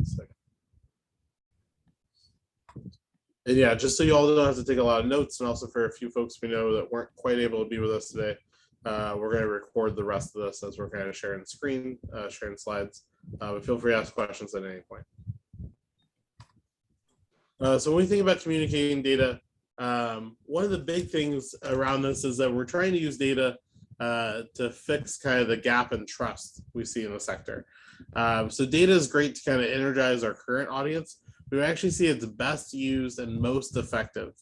second. And yeah, just so you all don't have to take a lot of notes, and also for a few folks we know that weren't quite able to be with us today, we're going to record the rest of this as we're kind of sharing the screen, sharing slides. But feel free to ask questions at any point. So when we think about communicating data, one of the big things around this is that we're trying to use data to fix kind of the gap in trust we see in the sector. So data is great to kind of energize our current audience. We actually see it's best used and most effective.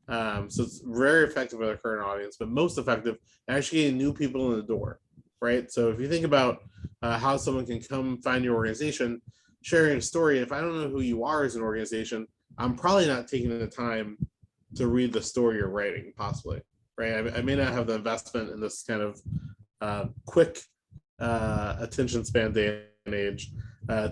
So it's very effective with our current audience, but most effective actually getting new people in the door, right? So if you think about how someone can come find your organization, sharing a story, if I don't know who you are as an organization, I'm probably not taking the time to read the story you're writing, possibly, right? I may not have the investment in this kind of quick attention span day and age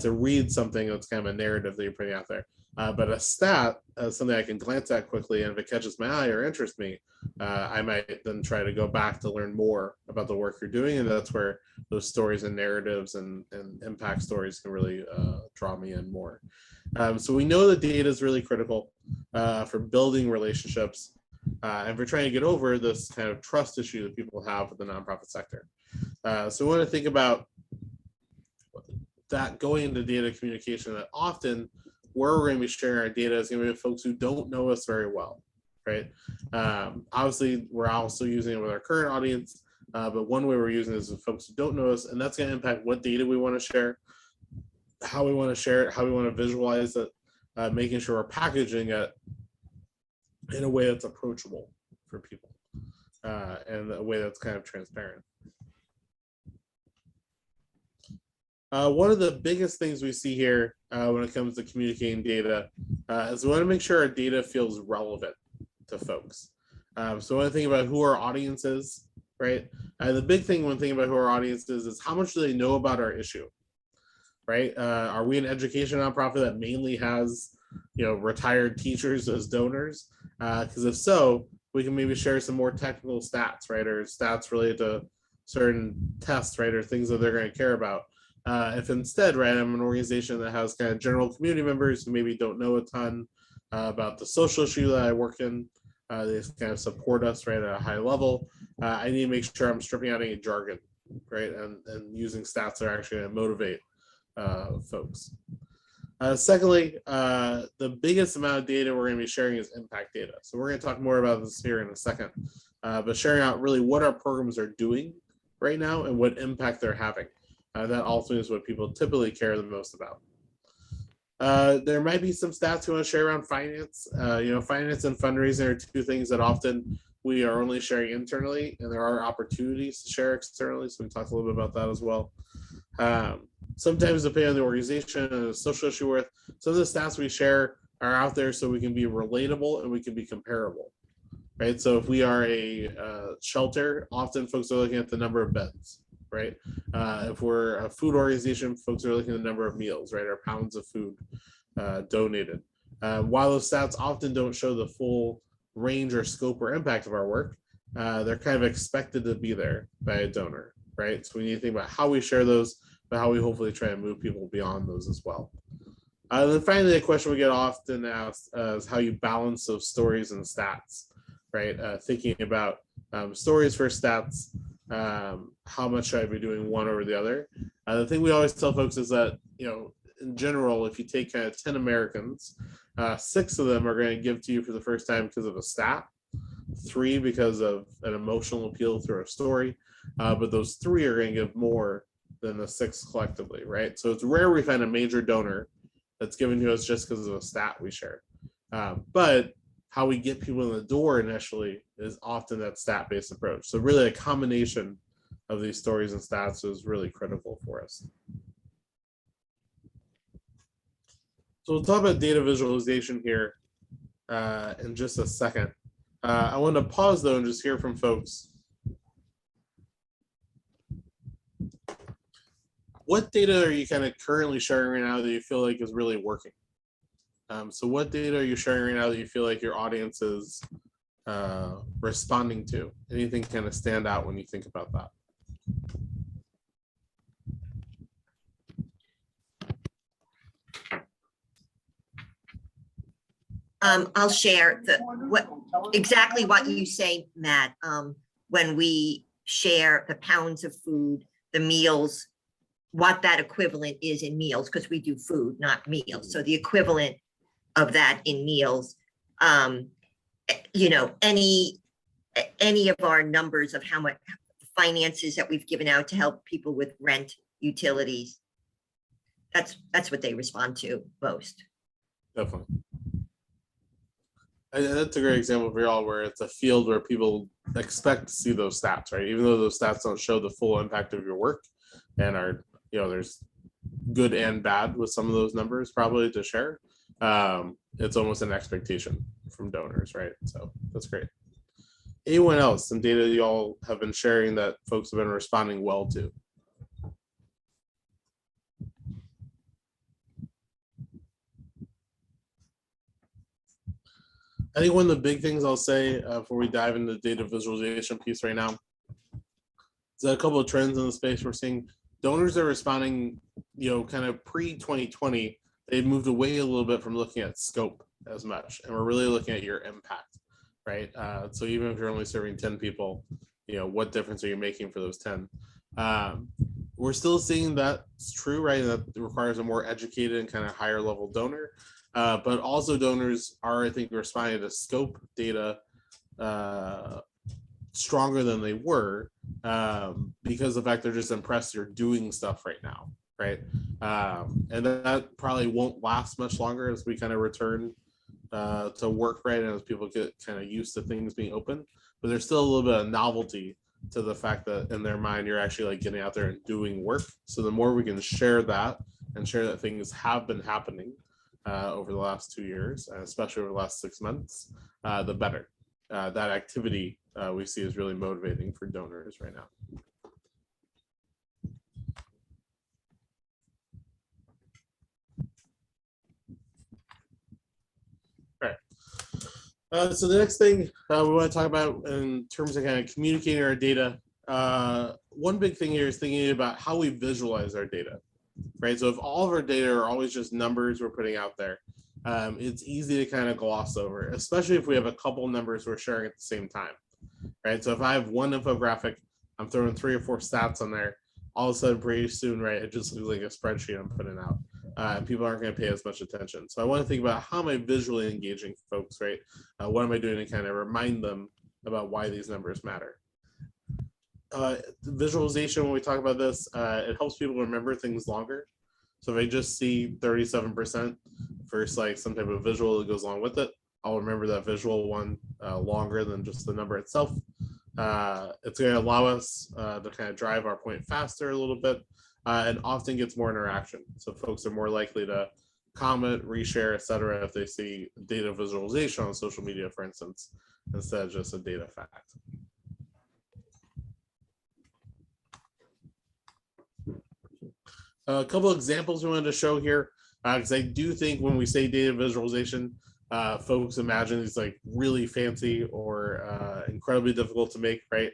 to read something that's kind of a narrative that you're putting out there. But a stat, something I can glance at quickly, and if it catches my eye or interests me, I might then try to go back to learn more about the work you're doing, and that's where those stories and narratives and impact stories can really draw me in more. So we know that data is really critical for building relationships and for trying to get over this kind of trust issue that people have with the nonprofit sector. So we want to think about that going into data communication, that often where we're going to be sharing our data is going to be with folks who don't know us very well, right? Obviously, we're also using it with our current audience, but one way we're using it is with folks who don't know us, and that's going to impact what data we want to share, how we want to share it, how we want to visualize it, making sure we're packaging it in a way that's approachable for people, and a way that's kind of transparent. One of the biggest things we see here when it comes to communicating data is we want to make sure our data feels relevant to folks. So we want to think about who our audience is, right? The big thing when thinking about who our audience is how much do they know about our issue, right? Are we an education nonprofit that mainly has, retired teachers as donors? Because if so, we can maybe share some more technical stats, right? Or stats related to certain tests, right? Or things that they're going to care about. If instead, right, I'm an organization that has kind of general community members who maybe don't know a ton about the social issue that I work in, they kind of support us, right, at a high level. I need to make sure I'm stripping out any jargon, right, and using stats that are actually going to motivate folks. Secondly, the biggest amount of data we're going to be sharing is impact data. So we're going to talk more about this here in a second, but sharing out really what our programs are doing right now and what impact they're having. That ultimately is what people typically care the most about. There might be some stats we want to share around finance. Finance and fundraising are two things that often we are only sharing internally, and there are opportunities to share externally. So we talked a little bit about that as well. Sometimes depending on the organization and the social issue with, some of the stats we share are out there so we can be relatable and we can be comparable, right? So if we are a shelter, often folks are looking at the number of beds, right? If we're a food organization, folks are looking at the number of meals, right? Or pounds of food donated. While those stats often don't show the full range or scope or impact of our work, they're kind of expected to be there by a donor, right? So we need to think about how we share those, but how we hopefully try and move people beyond those as well. And then finally, the question we get often asked is how you balance those stories and stats, right? Thinking about stories for stats, how much should I be doing one over the other? The thing we always tell folks is that, in general, if you take kind of 10 Americans, 6 of them are going to give to you for the first time because of a stat, 3 because of an emotional appeal through a story, but those 3 are going to give more than the 6 collectively, right? So it's rare we find a major donor that's given to us just because of a stat we share. But how we get people in the door initially is often that stat-based approach. So really a combination of these stories and stats is really critical for us. So we'll talk about data visualization here in just a second. I want to pause though and just hear from folks. What data are you kind of currently sharing right now that you feel like is really working? So what data are you sharing right now that you feel like your audience is responding to? Anything kind of stand out when you think about that? I'll share exactly what you say, Matt. When we share the pounds of food, the meals, what that equivalent is in meals, because we do food, not meals. So the equivalent of that in meals, any of our numbers of how much finances that we've given out to help people with rent, utilities, that's what they respond to most. Definitely. That's a great example for y'all, where it's a field where people expect to see those stats, right? Even though those stats don't show the full impact of your work, and are, there's good and bad with some of those numbers probably to share. It's almost an expectation from donors, right? So that's great. Anyone else, some data y'all have been sharing that folks have been responding well to? I think one of the big things I'll say before we dive into the data visualization piece right now is that a couple of trends in the space we're seeing. Donors are responding, kind of pre-2020, they moved away a little bit from looking at scope as much, and we're really looking at your impact, right? So even if you're only serving 10 people, what difference are you making for those 10? We're still seeing that's true, right? That requires a more educated and kind of higher level donor. But also donors are, I think, responding to scope data stronger than they were, because of the fact they're just impressed you're doing stuff right now, right? And that probably won't last much longer as we kind of return to work, right? And as people get kind of used to things being open, but there's still a little bit of novelty to the fact that in their mind, you're actually like getting out there and doing work. So the more we can share that and share that things have been happening over the last 2 years, and especially over the last 6 months, the better. That activity we see is really motivating for donors right now. All right. So the next thing we want to talk about in terms of kind of communicating our data, one big thing here is thinking about how we visualize our data, right? So if all of our data are always just numbers we're putting out there, it's easy to kind of gloss over, especially if we have a couple numbers we're sharing at the same time, right? So if I have one infographic, I'm throwing 3 or 4 stats on there, all of a sudden pretty soon, right, it just looks like a spreadsheet I'm putting out. And people aren't going to pay as much attention. So I want to think about how am I visually engaging folks, right? What am I doing to kind of remind them about why these numbers matter? Visualization, when we talk about this, it helps people remember things longer. So if I just see 37% versus like some type of visual that goes along with it, I'll remember that visual one longer than just the number itself. It's going to allow us to kind of drive our point faster a little bit, and often gets more interaction. So folks are more likely to comment, reshare, etc. if they see data visualization on social media, for instance, instead of just a data fact. A couple of examples we wanted to show here, because I do think when we say data visualization, folks imagine these like really fancy or incredibly difficult to make, right?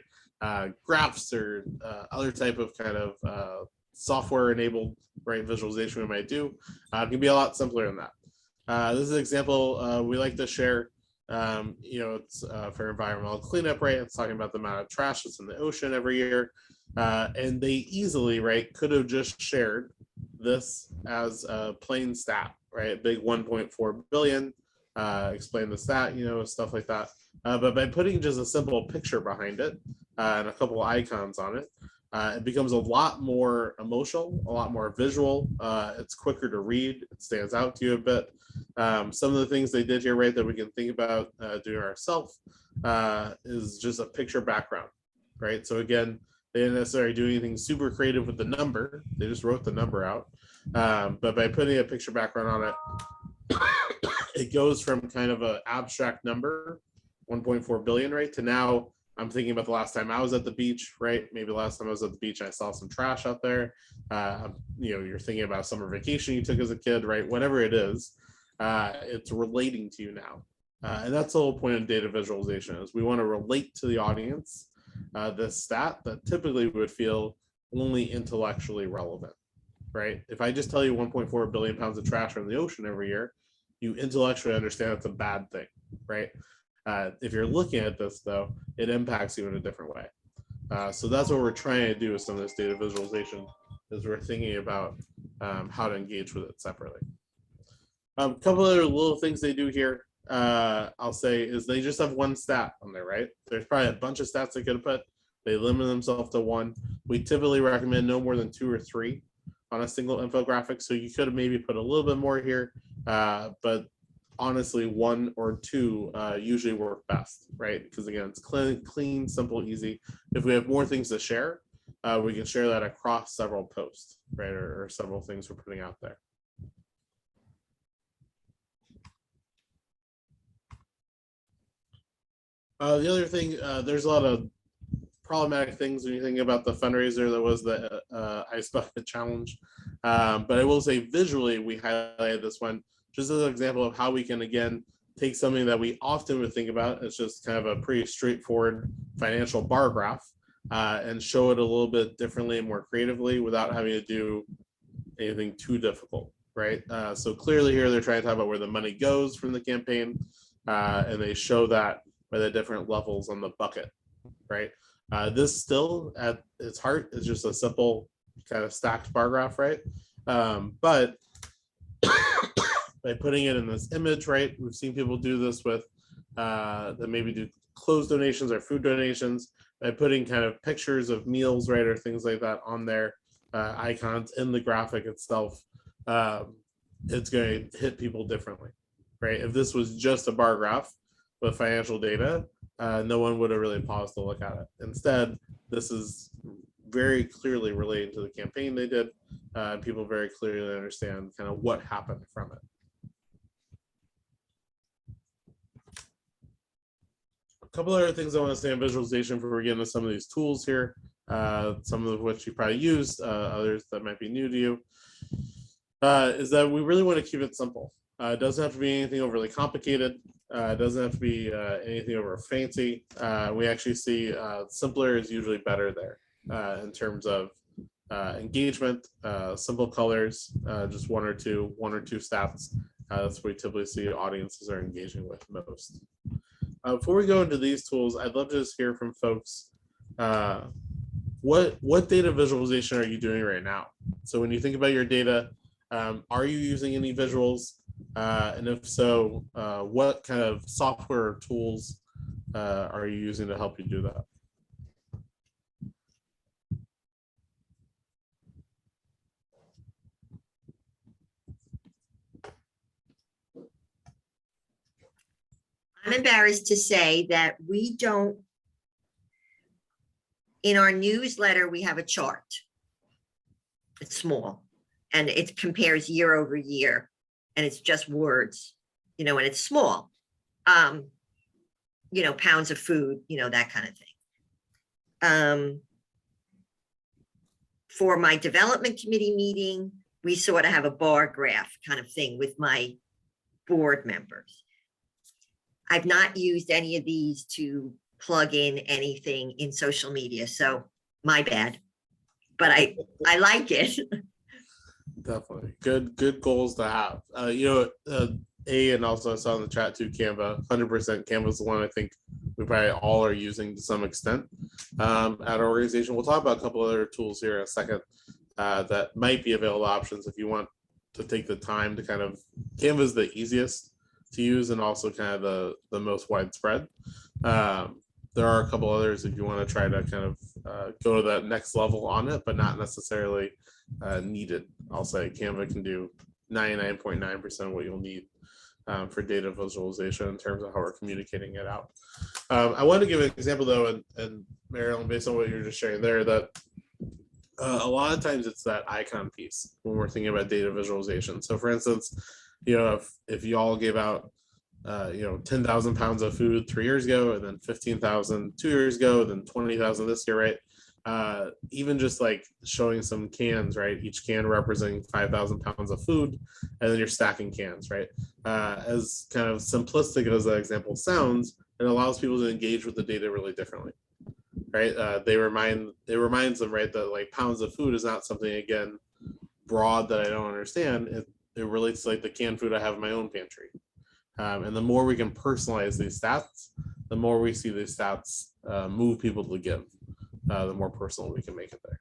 Graphs or other type of kind of software enabled, right, visualization we might do. It can be a lot simpler than that. This is an example we like to share. It's for environmental cleanup, right? It's talking about the amount of trash that's in the ocean every year. And they easily, right, could have just shared this as a plain stat, right? Big 1.4 billion, explain the stat, stuff like that. But by putting just a simple picture behind it and a couple of icons on it, it becomes a lot more emotional, a lot more visual. It's quicker to read. It stands out to you a bit. Some of the things they did here, right, that we can think about doing ourselves is just a picture background, right? So again, they didn't necessarily do anything super creative with the number. They just wrote the number out. But by putting a picture background on it, it goes from kind of an abstract number, 1.4 billion, right, to now I'm thinking about the last time I was at the beach, right? Maybe the last time I was at the beach, I saw some trash out there. You're thinking about a summer vacation you took as a kid, right? Whatever it is, it's relating to you now. And that's the whole point of data visualization, is we want to relate to the audience this stat that typically would feel only intellectually relevant, right? If I just tell you 1.4 billion pounds of trash are in the ocean every year, you intellectually understand it's a bad thing, right? If you're looking at this though, it impacts you in a different way. So that's what we're trying to do with some of this data visualization, is we're thinking about how to engage with it separately. A couple other little things they do here, I'll say, is they just have one stat on there, right? There's probably a bunch of stats they could have put. They limit themselves to one. We typically recommend no more than 2 or 3 on a single infographic. So you could have maybe put a little bit more here, but honestly, 1 or 2 usually work best, right? Because again, it's clean, simple, easy. If we have more things to share, we can share that across several posts, right? Or several things we're putting out there. The other thing, there's a lot of problematic things when you think about the fundraiser that was the Ice Bucket Challenge. But I will say visually, we highlighted this one just as an example of how we can, again, take something that we often would think about as just kind of a pretty straightforward financial bar graph and show it a little bit differently and more creatively without having to do anything too difficult, right? So clearly here, they're trying to talk about where the money goes from the campaign, and they show that by the different levels on the bucket, right? This still at its heart is just a simple kind of stacked bar graph, right? But by putting it in this image, right? We've seen people do this with that maybe do clothes donations or food donations by putting kind of pictures of meals, right? Or things like that on their icons in the graphic itself. It's going to hit people differently, right? If this was just a bar graph with financial data, no one would have really paused to look at it. Instead, this is very clearly related to the campaign they did. People very clearly understand kind of what happened from it. A couple other things I want to say in visualization before we get into some of these tools here, some of which you probably used, others that might be new to you, is that we really want to keep it simple. It doesn't have to be anything overly complicated. It doesn't have to be anything over fancy. We actually see simpler is usually better there in terms of engagement, simple colors, just one or two stats. That's what we typically see audiences are engaging with most. Before we go into these tools, I'd love to just hear from folks. What data visualization are you doing right now? So when you think about your data, are you using any visuals? And if so, what kind of software or tools are you using to help you do that? I'm embarrassed to say that we don't, in our newsletter, we have a chart. It's small and it compares year over year and it's just words, and it's small. Pounds of food, that kind of thing. For my development committee meeting, we sort of have a bar graph kind of thing with my board members. I've not used any of these to plug in anything in social media, so my bad. But I like it. Definitely good goals to have. And also I saw in the chat too, Canva, 100% Canva is the one I think we probably all are using to some extent at our organization. We'll talk about a couple other tools here in a second that might be available options if you want to take the time to kind of. Canva is the easiest to use and also kind of the most widespread. There are a couple others if you want to try to kind of go to that next level on it, but not necessarily needed. I'll say Canva can do 99.9% of what you'll need for data visualization in terms of how we're communicating it out. I want to give an example though, and Marilyn, based on what you're just sharing there, that a lot of times it's that icon piece when we're thinking about data visualization. So for instance, if you all gave out 10,000 pounds of food 3 years ago, and then 15,000 2 years ago, then 20,000 this year, right? Even just like showing some cans, right? Each can representing 5,000 pounds of food, and then you're stacking cans, right? As kind of simplistic as that example sounds, it allows people to engage with the data really differently, right? It reminds them, right, that like pounds of food is not something, again, broad that I don't understand. it relates to like the canned food I have in my own pantry. And the more we can personalize these stats, the more we see these stats move people to give, the more personal we can make it there.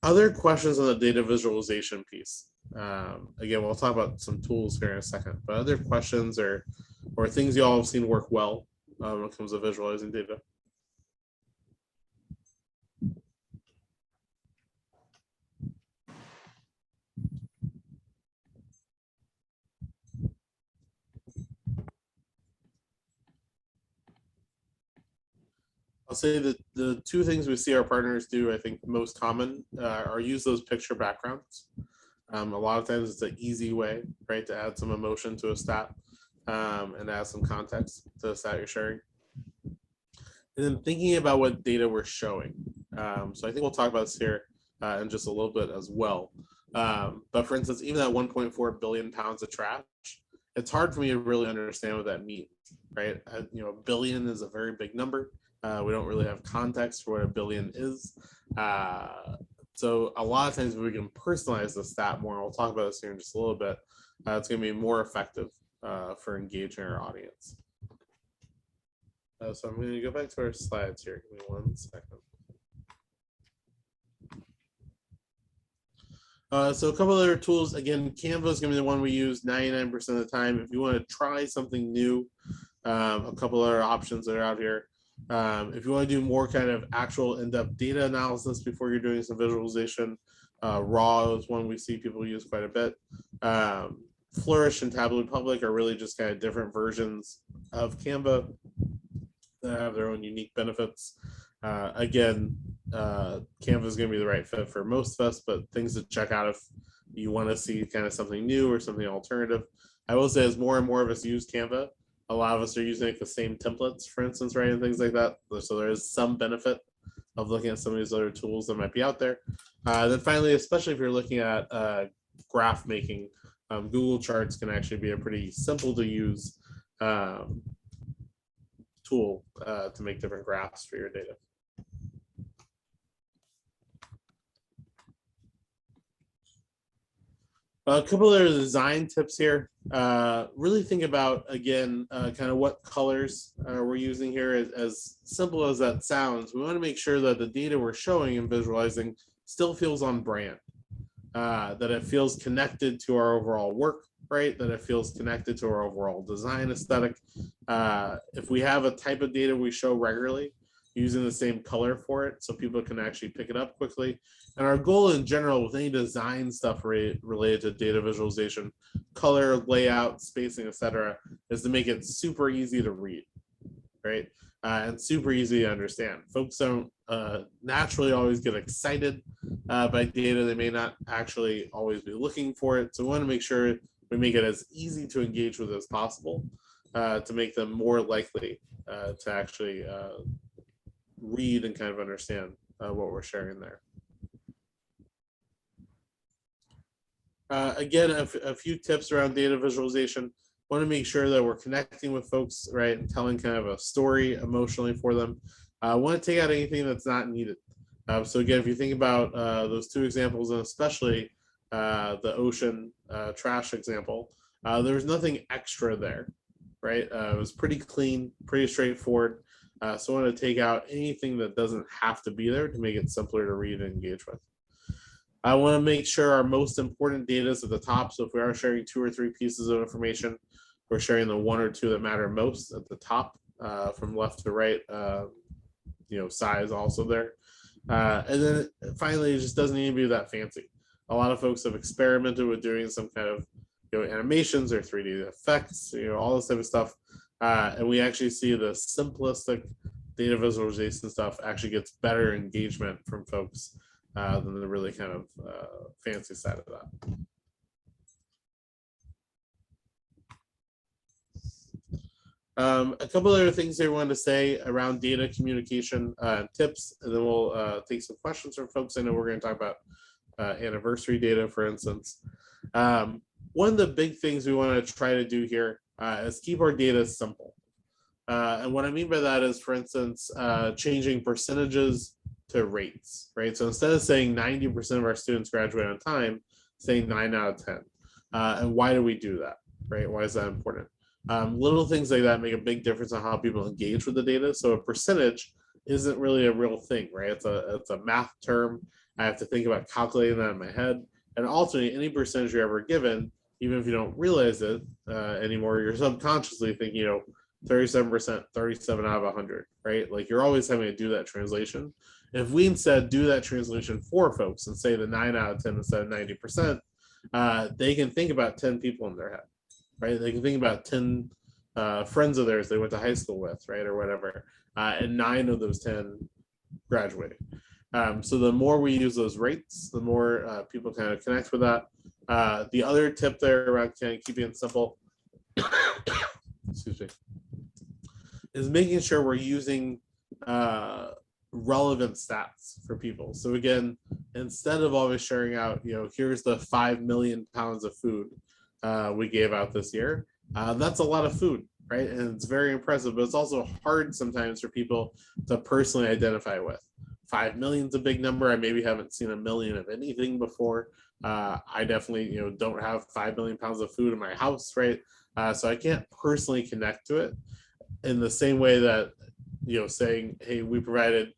Other questions on the data visualization piece. Again, we'll talk about some tools here in a second, but other questions or things you all have seen work well when it comes to visualizing data. I'll say that the two things we see our partners do, I think most common, are use those picture backgrounds. A lot of times it's an easy way, right, to add some emotion to a stat and add some context to the stat you're sharing. And then thinking about what data we're showing. So I think we'll talk about this here in just a little bit as well. But for instance, even that 1.4 billion pounds of trash, it's hard for me to really understand what that means, right? A billion is a very big number. We don't really have context for what a billion is. So a lot of times we can personalize the stat more. We'll talk about this here in just a little bit. It's going to be more effective for engaging our audience. So I'm going to go back to our slides here. Give me 1 second. So a couple other tools. Again, Canva is going to be the one we use 99% of the time. If you want to try something new, a couple other options that are out here. If you want to do more kind of actual in-depth data analysis before you're doing some visualization, Raw is one we see people use quite a bit. Flourish and Tableau Public are really just kind of different versions of Canva that have their own unique benefits. Again, Canva is going to be the right fit for most of us, but things to check out if you want to see kind of something new or something alternative. I will say as more and more of us use Canva, a lot of us are using like the same templates, for instance, right, and things like that. So there is some benefit of looking at some of these other tools that might be out there. Then finally, especially if you're looking at graph making, Google Charts can actually be a pretty simple to use tool to make different graphs for your data. A couple of design tips here. Really think about, again, kind of what colors we're using here. As simple as that sounds, we want to make sure that the data we're showing and visualizing still feels on brand, that it feels connected to our overall work, right? That it feels connected to our overall design aesthetic. If we have a type of data we show regularly, using the same color for it so people can actually pick it up quickly. And our goal in general with any design stuff related to data visualization, color, layout, spacing, etc., is to make it super easy to read, right? And super easy to understand. Folks don't naturally always get excited by data. They may not actually always be looking for it. So we want to make sure we make it as easy to engage with as possible to make them more likely to actually read and kind of understand what we're sharing there. Again, a few tips around data visualization. Want to make sure that we're connecting with folks, right, and telling kind of a story emotionally for them. Want to take out anything that's not needed. So again, if you think about those two examples, and especially the ocean trash example, there was nothing extra there, right? It was pretty clean, pretty straightforward. So I want to take out anything that doesn't have to be there to make it simpler to read and engage with. I want to make sure our most important data is at the top. So if we are sharing 2 or 3 pieces of information, we're sharing the 1 or 2 that matter most at the top from left to right, size also there. And then finally, it just doesn't need to be that fancy. A lot of folks have experimented with doing some kind of animations or 3D effects, all this type of stuff. And we actually see the simplistic data visualization stuff actually gets better engagement from folks than the really kind of fancy side of that. A couple other things I wanted to say around data communication tips, and then we'll take some questions from folks. I know we're going to talk about anniversary data, for instance. One of the big things we want to try to do here is keep our data simple. And what I mean by that is, for instance, changing percentages to rates, right? So instead of saying 90% of our students graduate on time, saying 9 out of 10. And why do we do that, right? Why is that important? Little things like that make a big difference on how people engage with the data. So a percentage isn't really a real thing, right? It's a math term. I have to think about calculating that in my head. And ultimately, any percentage you're ever given, even if you don't realize it anymore, you're subconsciously thinking, 37%, 37 out of 100, right? Like you're always having to do that translation. If we instead do that translation for folks and say the 9 out of 10 instead of 90%, they can think about 10 people in their head, right? They can think about 10 friends of theirs they went to high school with, right, or whatever, and 9 of those 10 graduated. So the more we use those rates, the more people kind of connect with that. The other tip there around kind of keeping it simple, excuse me, is making sure we're using relevant stats for people. So again, instead of always sharing out, here's the 5 million pounds of food we gave out this year, that's a lot of food, right? And it's very impressive, but it's also hard sometimes for people to personally identify with. 5 million is a big number. I maybe haven't seen a million of anything before. I definitely, don't have 5 million pounds of food in my house, right? So I can't personally connect to it in the same way that, saying, hey, we provided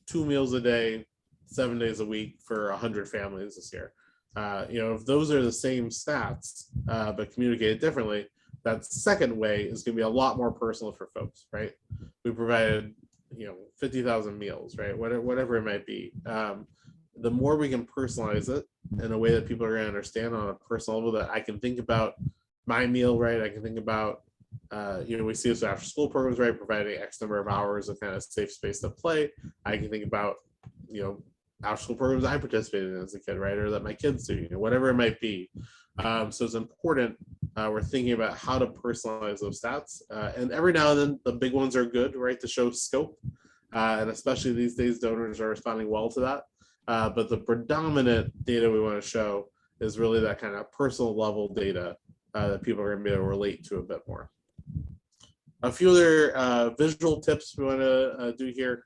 2 meals a day, 7 days a week for 100 families this year. If those are the same stats, but communicated differently, that second way is going to be a lot more personal for folks, right? We provided 50,000 meals, right? Whatever it might be. The more we can personalize it in a way that people are going to understand on a personal level, that I can think about my meal, right? I can think about, we see this after school programs, right? Providing X number of hours of kind of safe space to play. I can think about, after school programs I participated in as a kid, right? Or that my kids do, whatever it might be. So it's important. We're thinking about how to personalize those stats. And every now and then the big ones are good, right? To show scope. And especially these days, donors are responding well to that. But the predominant data we want to show is really that kind of personal level data that people are going to be able to relate to a bit more. A few other visual tips we want to do here.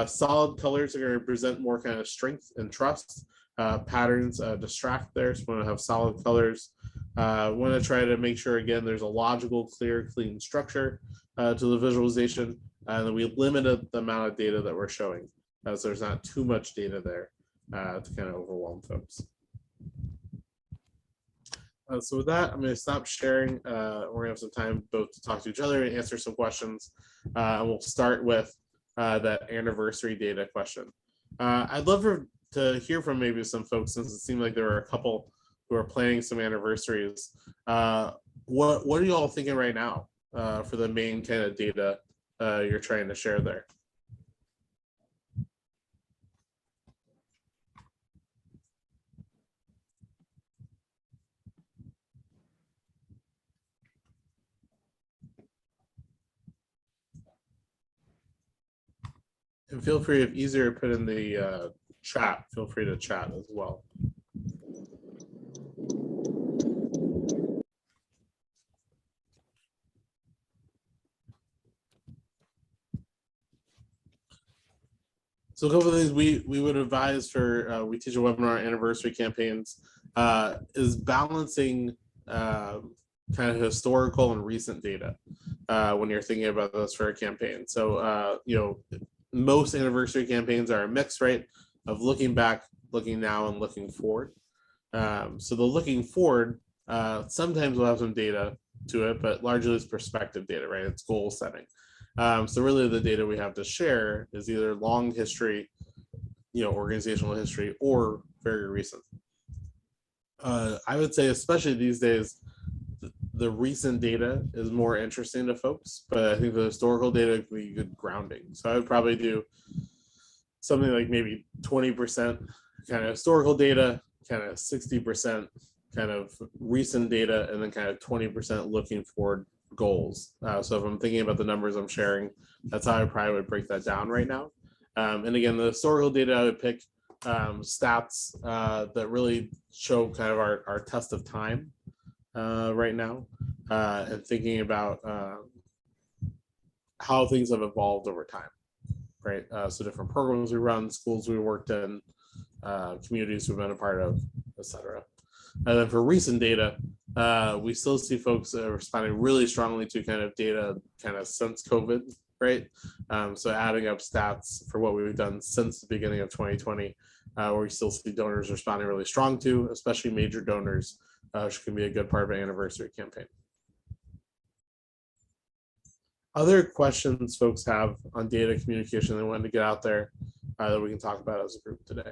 Solid colors are going to present more kind of strength and trust. Patterns distract there, so we want to have solid colors. Want to try to make sure, again, there's a logical, clear, clean structure to the visualization, and then we limited the amount of data that we're showing, so there's not too much data there to kind of overwhelm folks. So with that, I'm going to stop sharing. We're going to have some time both to talk to each other and answer some questions. And we'll start with that anniversary data question. I'd love to hear from maybe some folks, since it seemed like there were a couple who are planning some anniversaries. What are you all thinking right now for the main kind of data you're trying to share there? And feel free, if easier, to put in the chat. Feel free to chat as well. So a couple of things we would advise for We Teach a Webinar anniversary campaigns is balancing kind of historical and recent data when you're thinking about this for a campaign. So most anniversary campaigns are a mix, right, of looking back, looking now, and looking forward. So the looking forward, sometimes we'll have some data to it, but largely it's perspective data, right? It's goal setting. So really the data we have to share is either long history, organizational history, or very recent. I would say, especially these days, the recent data is more interesting to folks, but I think the historical data can be good grounding. So I would probably do something like maybe 20% kind of historical data, kind of 60% kind of recent data, and then kind of 20% looking forward goals. So if I'm thinking about the numbers I'm sharing, that's how I probably would break that down right now. And again, the historical data, I would pick stats that really show kind of our test of time right now, and thinking about how things have evolved over time, right? So different programs we run, schools we worked in, communities we've been a part of, etc. And then for recent data, we still see folks responding really strongly to kind of data kind of since COVID, right? So adding up stats for what we've done since the beginning of 2020, where we still see donors responding really strong to, especially major donors, which can be a good part of an anniversary campaign. Other questions folks have on data communication they wanted to get out there that we can talk about as a group today?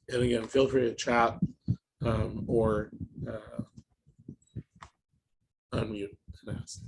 And again, feel free to chat or unmute and ask.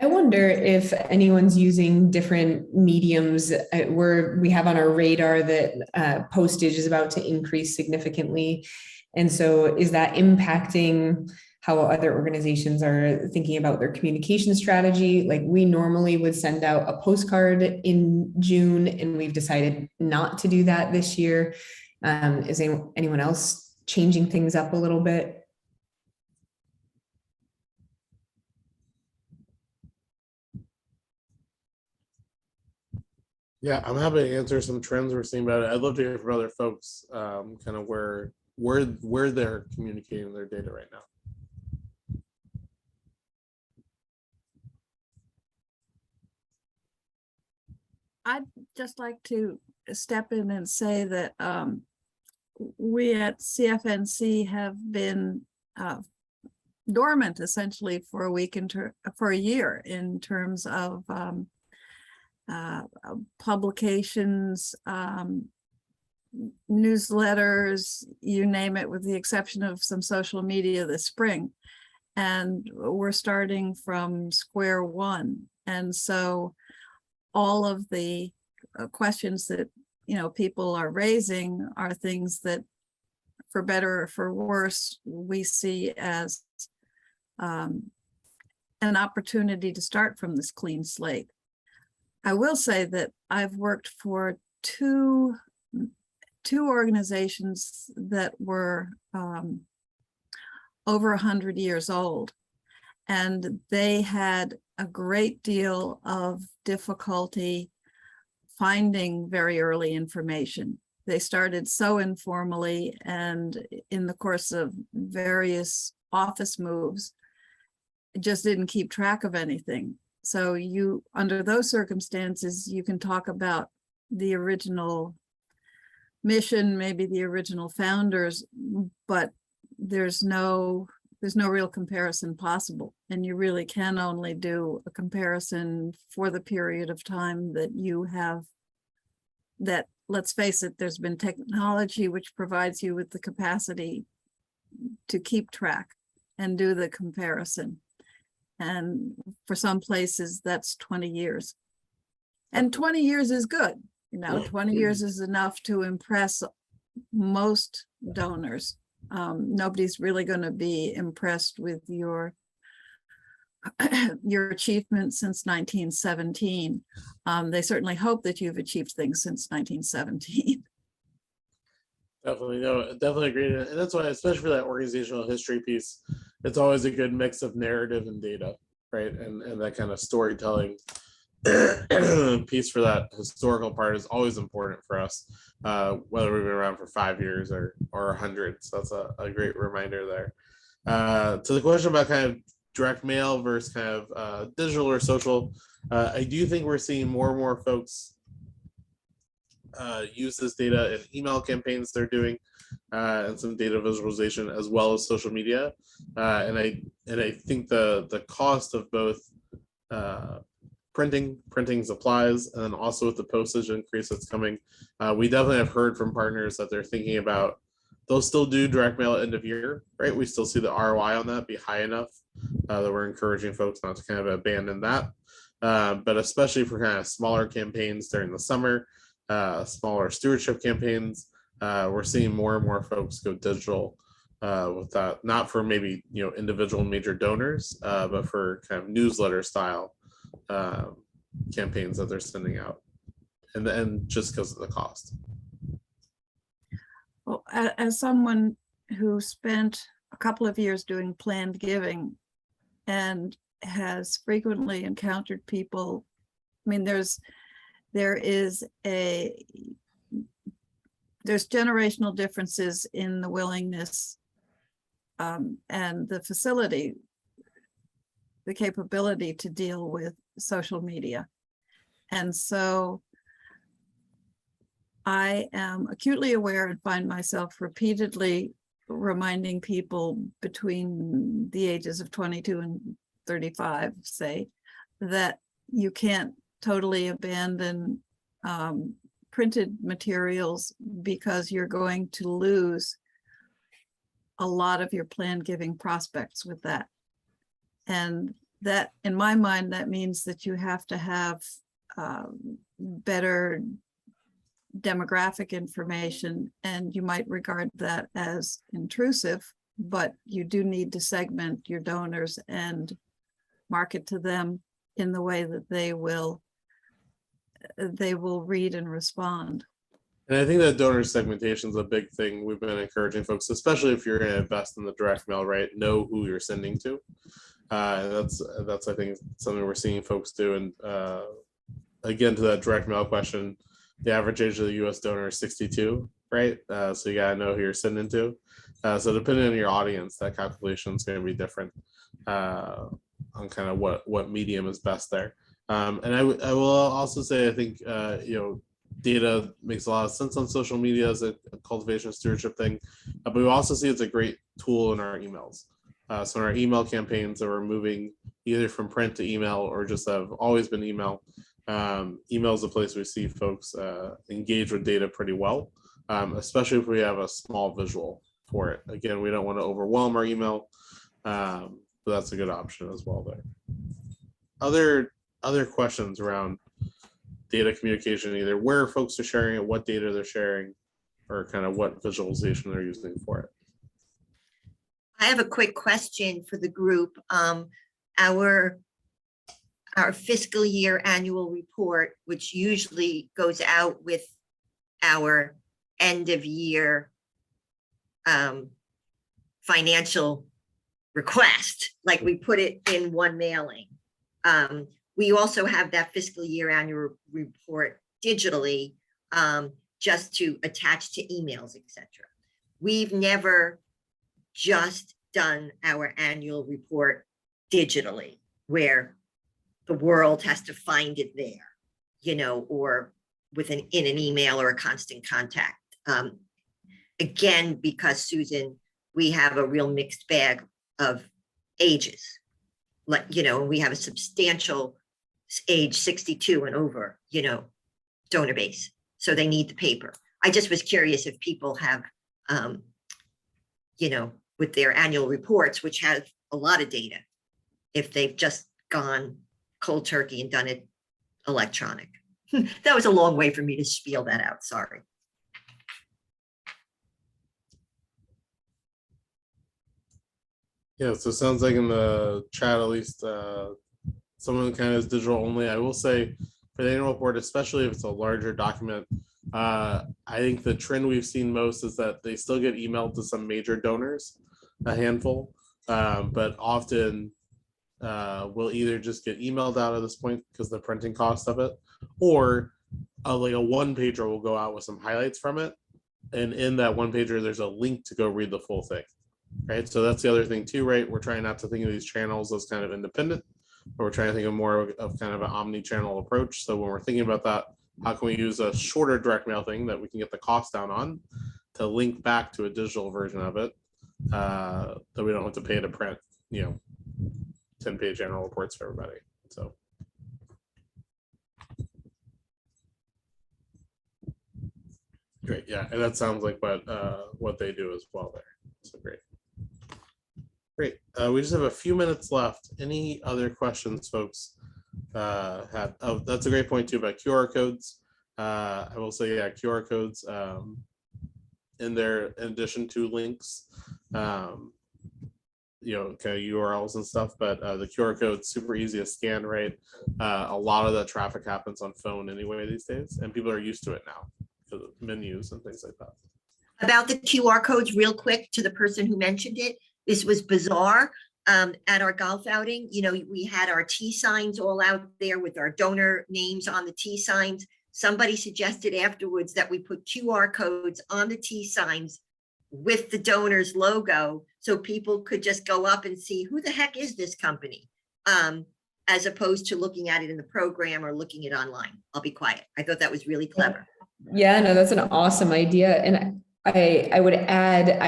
I wonder if anyone's using different mediums where we have on our radar that postage is about to increase significantly. And so is that impacting how other organizations are thinking about their communication strategy? Like we normally would send out a postcard in June and we've decided not to do that this year. Is anyone else changing things up a little bit? Yeah, I'm happy to answer some trends we're seeing about it. I'd love to hear from other folks, kind of where they're communicating their data right now. I'd just like to step in and say that we at CFNC have been dormant essentially for a week for a year in terms of publications, newsletters, you name it, with the exception of some social media this spring. And we're starting from square one. And so all of the questions that, people are raising are things that, for better or for worse, we see as an opportunity to start from this clean slate. I will say that I've worked for two organizations that were over 100 years old, and they had a great deal of difficulty finding very early information. They started so informally, and in the course of various office moves, just didn't keep track of anything. So under those circumstances, you can talk about the original mission, maybe the original founders, but there's no real comparison possible. And you really can only do a comparison for the period of time that you have that, let's face it, there's been technology which provides you with the capacity to keep track and do the comparison. And for some places, that's 20 years. And 20 years is good. 20 years is enough to impress most donors. Nobody's really going to be impressed with your achievements since 1917. They certainly hope that you've achieved things since 1917. Definitely agree. And that's why, especially for that organizational history piece, it's always a good mix of narrative and data, right? And that kind of storytelling piece for that historical part is always important for us, whether we've been around for 5 years or 100. So that's a great reminder there. To the question about kind of direct mail versus kind of digital or social, I do think we're seeing more and more folks use this data in email campaigns they're doing, and some data visualization as well as social media. And I think the cost of both printing supplies, and then also with the postage increase that's coming, we definitely have heard from partners that they're thinking about, they'll still do direct mail at end of year, right? We still see the ROI on that be high enough that we're encouraging folks not to kind of abandon that. But especially for kind of smaller campaigns during the summer, smaller stewardship campaigns, we're seeing more and more folks go digital with that, not for maybe individual major donors, but for kind of newsletter style campaigns that they're sending out, and just because of the cost. Well, as someone who spent a couple of years doing planned giving and has frequently encountered people, I mean, there's there's generational differences in the willingness and the facility, the capability to deal with social media. And so I am acutely aware and find myself repeatedly reminding people between the ages of 22 and 35, say, that you can't totally abandon printed materials because you're going to lose a lot of your plan giving prospects with that. And that, in my mind, that means that you have to have better demographic information, and you might regard that as intrusive, but you do need to segment your donors and market to them in the way that they will read and respond. And I think that donor segmentation is a big thing we've been encouraging folks, especially if you're going to invest in the direct mail, right? Know who you're sending to. That's I think something we're seeing folks do. And again, to that direct mail question, the average age of the U.S. donor is 62, right? So you gotta know who you're sending to. So depending on your audience, that calculation is going to be different on kind of what medium is best there. And I will also say, I think data makes a lot of sense on social media as a cultivation stewardship thing, but we also see it's a great tool in our emails. So in our email campaigns that we're moving either from print to email or just have always been email. Email is a place we see folks engage with data pretty well, especially if we have a small visual for it. Again, we don't want to overwhelm our email, but that's a good option as well there. Other questions around data communication, either where folks are sharing it, what data they're sharing, or kind of what visualization they're using for it. I have a quick question for the group. Our fiscal year annual report, which usually goes out with our end of year financial request, like we put it in one mailing. We also have that fiscal year annual report digitally, just to attach to emails, etc. We've never just done our annual report digitally, where the world has to find it there, or in an email or a constant contact. Again, because Susan, we have a real mixed bag of ages. We have a substantial age 62 and over, donor base. So they need the paper. I just was curious if people have, with their annual reports, which have a lot of data, if they've just gone cold turkey and done it electronic. That was a long way for me to spiel that out. Sorry. Yeah, so it sounds like in the chat, at least someone kind of is digital only. I will say for the annual report, especially if it's a larger document, I think the trend we've seen most is that they still get emailed to some major donors, a handful, but often will either just get emailed out at this point because the printing cost of it, or like a one pager will go out with some highlights from it. And in that one pager, there's a link to go read the full thing. Right. So that's the other thing too, right? We're trying not to think of these channels as kind of independent, but we're trying to think of more of kind of an omni-channel approach. So when we're thinking about that, how can we use a shorter direct mail thing that we can get the cost down on to link back to a digital version of it, that we don't have to pay to print, 10-page annual reports for everybody. So. Great. Yeah. And that sounds like what they do as well there. So great. Great. We just have a few minutes left. Any other questions, folks? Have? Oh, that's a great point too about QR codes. I will say, yeah, QR codes in addition to links, kind of URLs and stuff. But the QR code super easy to scan, right? A lot of that traffic happens on phone anyway these days, and people are used to it now for the menus and things like that. About the QR codes, real quick, to the person who mentioned it. This was bizarre. At our golf outing, we had our T signs all out there with our donor names on the T signs. somebody suggested afterwards that we put QR codes on the T signs with the donor's logo, so people could just go up and see who the heck is this company, as opposed to looking at it in the program or looking it online. I'll be quiet. I thought that was really clever. Yeah, no, that's an awesome idea. And I would add,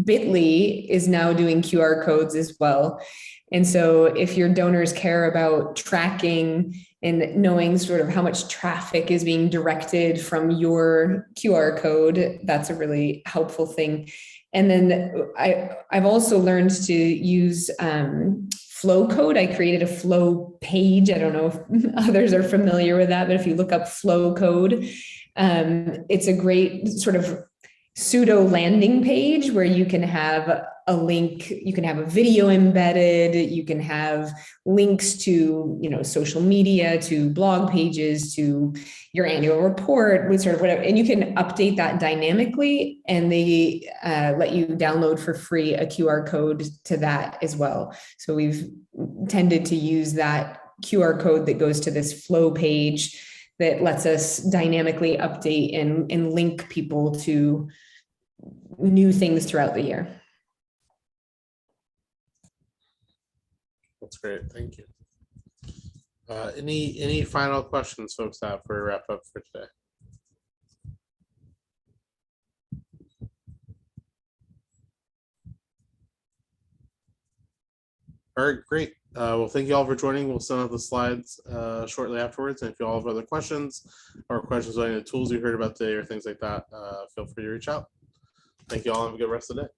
Bitly is now doing QR codes as well. And so if your donors care about tracking and knowing sort of how much traffic is being directed from your QR code, that's a really helpful thing. And then I've also learned to use flow code. I created a flow page. I don't know if others are familiar with that, but if you look up flow code, it's a great sort of pseudo landing page where you can have a link, you can have a video embedded, you can have links to, social media, to blog pages, to your annual report, with sort of whatever, and you can update that dynamically, and they let you download for free a QR code to that as well. So we've tended to use that QR code that goes to this flow page that lets us dynamically update and link people to new things throughout the year. That's great. Thank you. Any final questions folks have for a wrap up for today? All right, great. Well, thank you all for joining. We'll send out the slides shortly afterwards. And if you all have other questions or questions on any of the tools you heard about today or things like that, feel free to reach out. Thank you all. Have a good rest of the day.